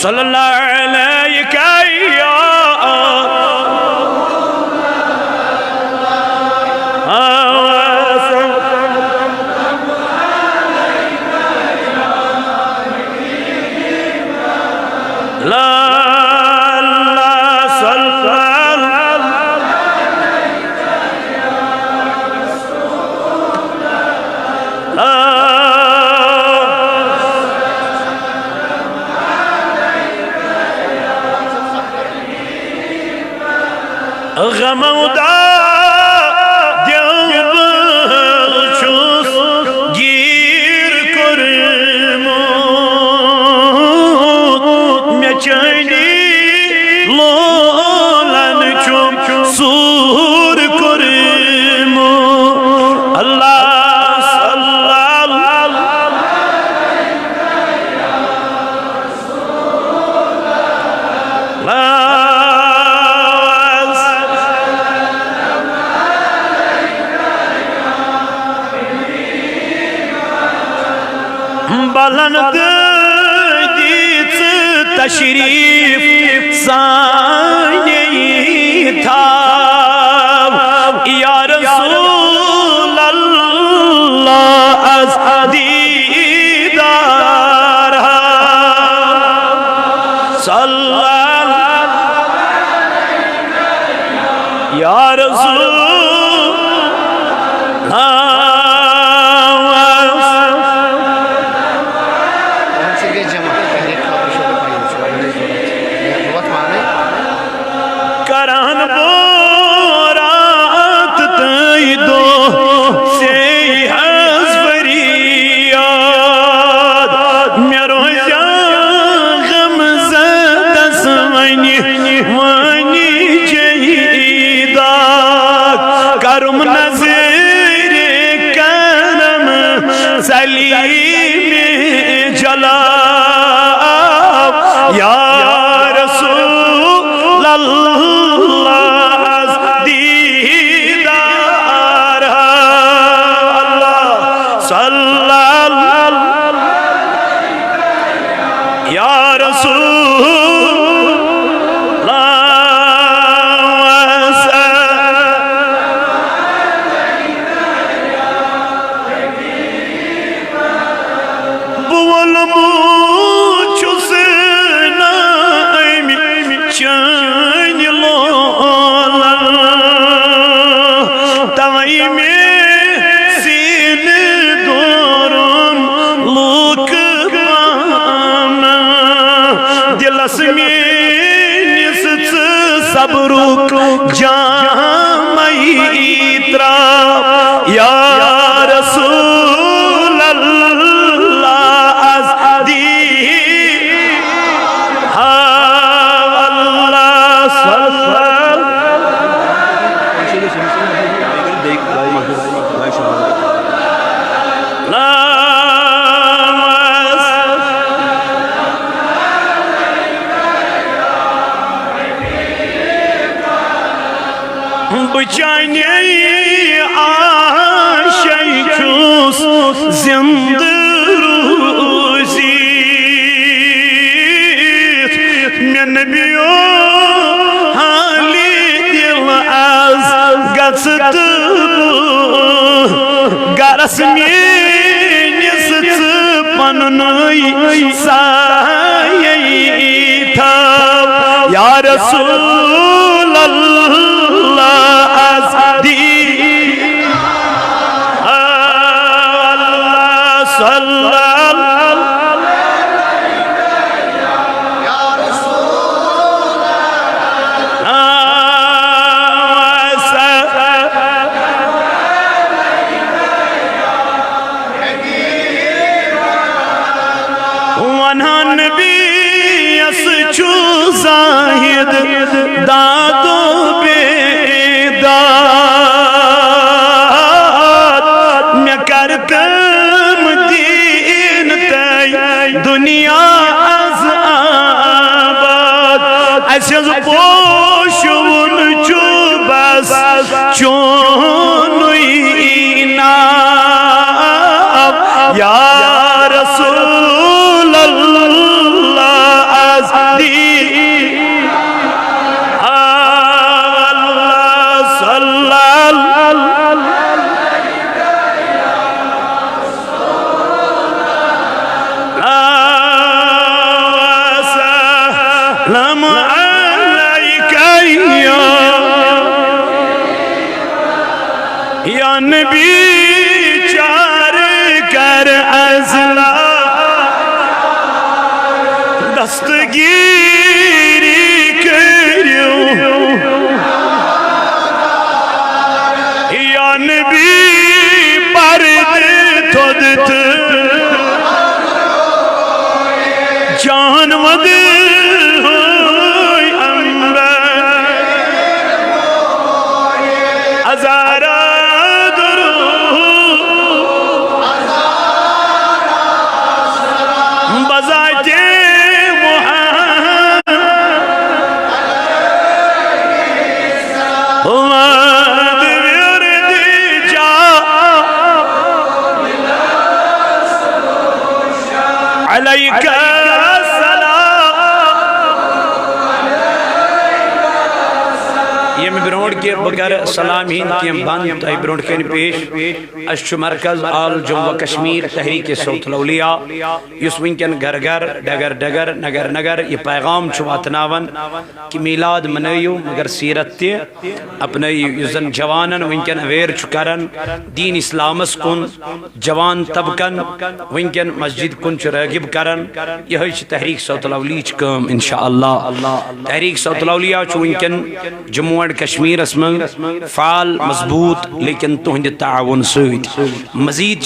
सल्लल्लाहु अलैहि गमौदा गिर कोरमुत मे चली लोलन सूर कोरमुत अल्लाह बलंद दीच तशरीफ साने था या रसूल अल्लाह अज़ दीदार सल्लल्लाहु या रसूल करान बोरात तई दो से हज़वरियात मेरो गम ज़दस वनी जहीदा करम नज़र करम सलीम जला या रसूल अल्लाह दीदार अल्लाह सल्लल्लाहु या रसूल बुवल मुझुस चन लोलन तवई में सीन दोरम लूक पाम दिलस में निसच सबरुक जामई त्रा या रसूल अल्लाह अज़ बचाने आशय खुश जिंद रूज़ी मैं नबियो हाली दिल आज गस्त गरस में निसच पनुनई सायई था या रसूल अल्लाह अज़ अल्लाह सल्लल्लाहु या रसूल वन्हा नबी यस चू जाहिद दादो मैं करतम दीन तय दुनिया आबाद अस पोशुन चू बस चोनुना या रसूल अल्लाह अज़ सलाम अलैका या नबी चार कर अज़ला दस्तगीरी करियो या नबी पर्द थोदत जानवद अज़ारा बजाजे मुहम्मद विरद जा अलैका ये मैं ब्रोड के बगैर सलाम हिंद के बंद तय ब्रोड के पेश अशु मरकज आल जम्मू कश्मीर तहरीक सौत लौलिया युस विंकन घर घर डगर डगर नगर नगर ये पैगाम वातनावन कि मीलाद मनयु मगर सीरत ते अपने युजन जवानन विंकन अवेयर चुकरन दीन इस्लामस कुन जवान तबकन विंकन मस्जिद कुन रागिब करन यह तहरीक सौत लौली कम इंशाअल्लाह तहरीक सौत लौलिया विंकन जम्मू एंड कश्मीर फाल मजबूत लेकिन तुहद ताउन सत मजीद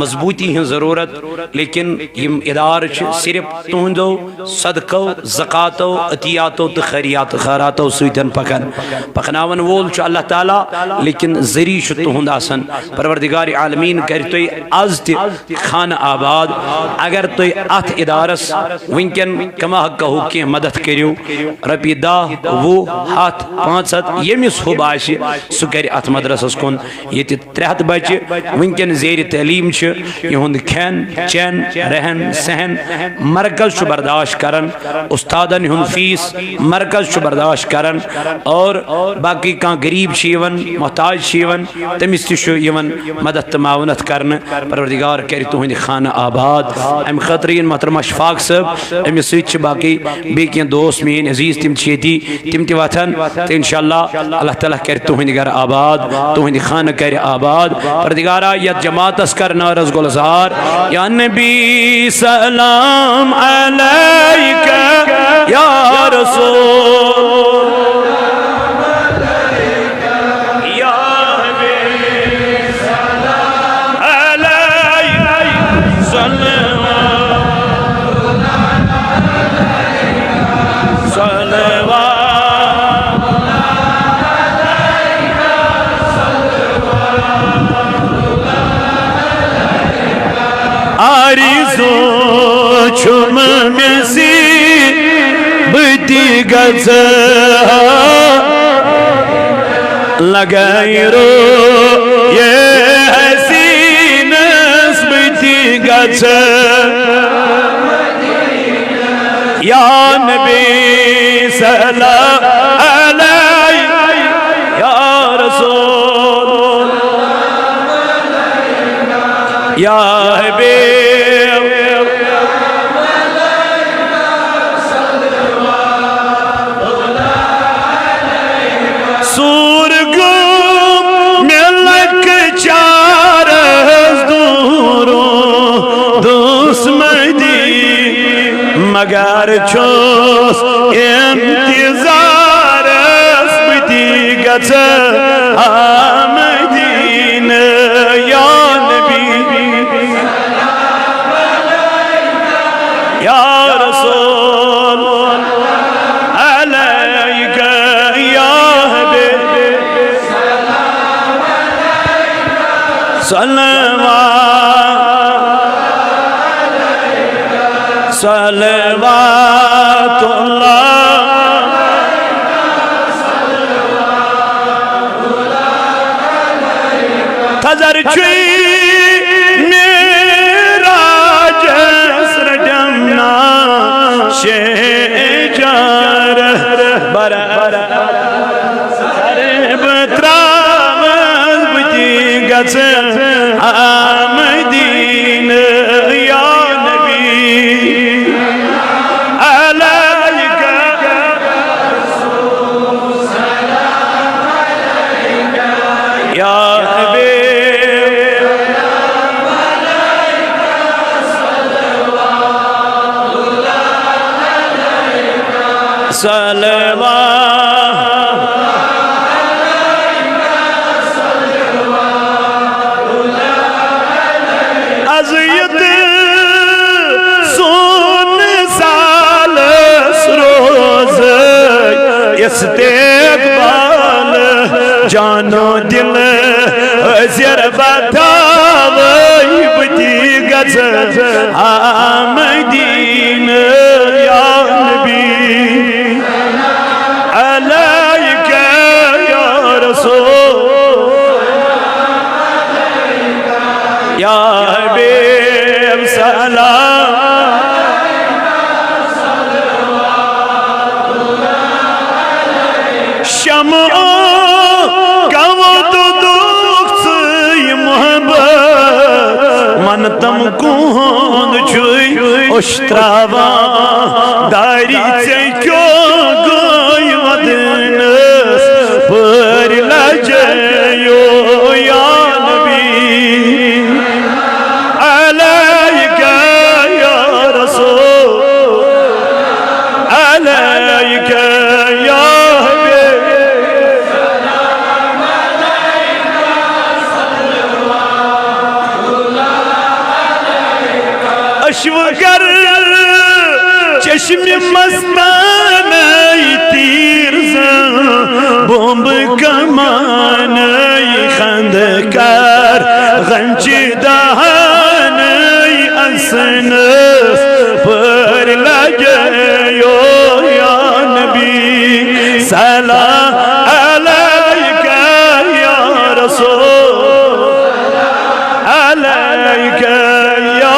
मजबूती हज जरूरत लेकिन यम इदार सिर्फ तुहदो सदको ज़कातो अतियातो तो खैरियात खैरातो सतन पकन पकनावन वोल अल्लाह ताला लेकिन जरी तुहद आसन परवरदिगार आलमीन कर तुम आज खान आबाद अगर तुम अत इदारस वनकन कमा कहो कह मदद करो रपी 10 20 7 500 यमिस हुब आसि सह कर अत मदरसस कुन ये 300 बच्चे वनकन जेर तलीम यहुंद खेन चैन रहन सहन मरकज बर्दाश्त करन उस्तादन हुंद फीस मरकज बर्दाश्त करन और बाकी कह गरीब मोहताज तमिस तवन मदद तमावनत करन परवरदिगार कर तुहद खाना आबाद अम खतर मोहतरमा शफाक साहब अमिस सत बाकी बे कह दोस्त मेन अजीज तम तम वथन तो इंशाअल्लाह अल्लाह ताला कर तुहद घर आबाद तुहद खाना कर आबाद परवरदिगारा यत जमातस कर नारज गुलजार या नबी सलाम अलैका या रसूल या नबी सलाम अलैका आरिज़ो छुम मेसी बती गज लगाई रो ये हसीनस बती गज या नबी सलाम अलैका या रसूल या हबीब सूरगो मिलक चार दूरो दुश्मनी मगर छोस इंतजार बती गच आमदीन या या रसूल अलैका या हबीब सलवातुल्लाह खजर छुई शेजार बरा बत्रावज बती गच आमदीन या नबी अलैका सलवा अज़ियत सुन सालस रोज इस्तेक़बाल जानो दिल ज़र बतावई बदी गज़ आमदीन या नबी अलैका या रसूल या हबीब सलाम शमो कवत दुख मोहब्बत मन तम कुहन छुई उश्त्रावा दारी से क्यों गई वदनस पर लजयो या नबी अलैका या रसूल अलैका या अश्वगर चश्म मस्तान तीर बम्ब कमान खंदकार गंज दहान असन पर लजयो या नबी सलाम अलैका या रसूल अलैका या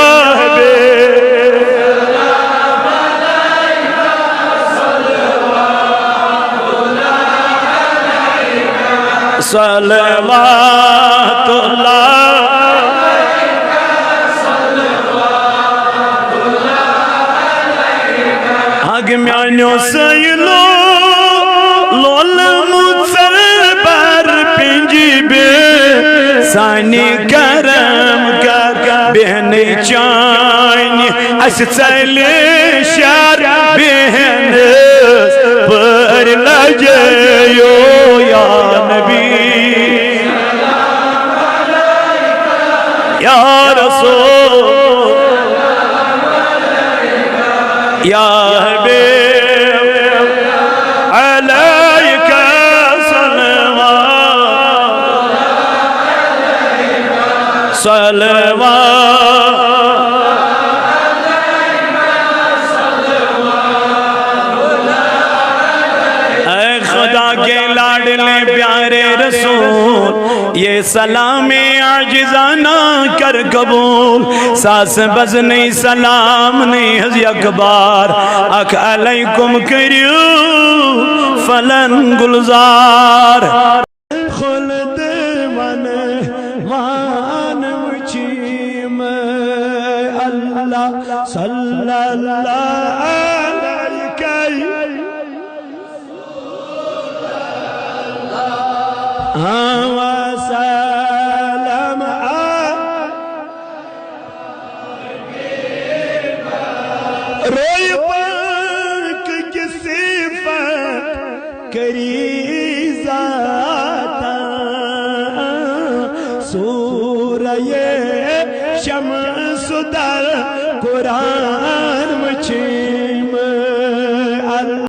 सलवातुल्लाह हग म्यानो सैलो लोल मुसर पर पिंजिबे सानी करम कर बहन चान अस चले शर बहन पर लजयो या नबी या रसूल या हबीब अलैका सलवात सलवात के लाडले प्यारे रसूल ये सलाम आजिज़ाना कर कबूल सास बज नहीं सलाम नहीं हज़ी अकबार अख अलैकुम करियो फलन गुलजार खुल्द मन मान मुचीम अल्लाह सल्लल्लाहु वसल्लम रोय पाक की सिफत करी ज़ाता सूरह शम्स दर कुरान मुझे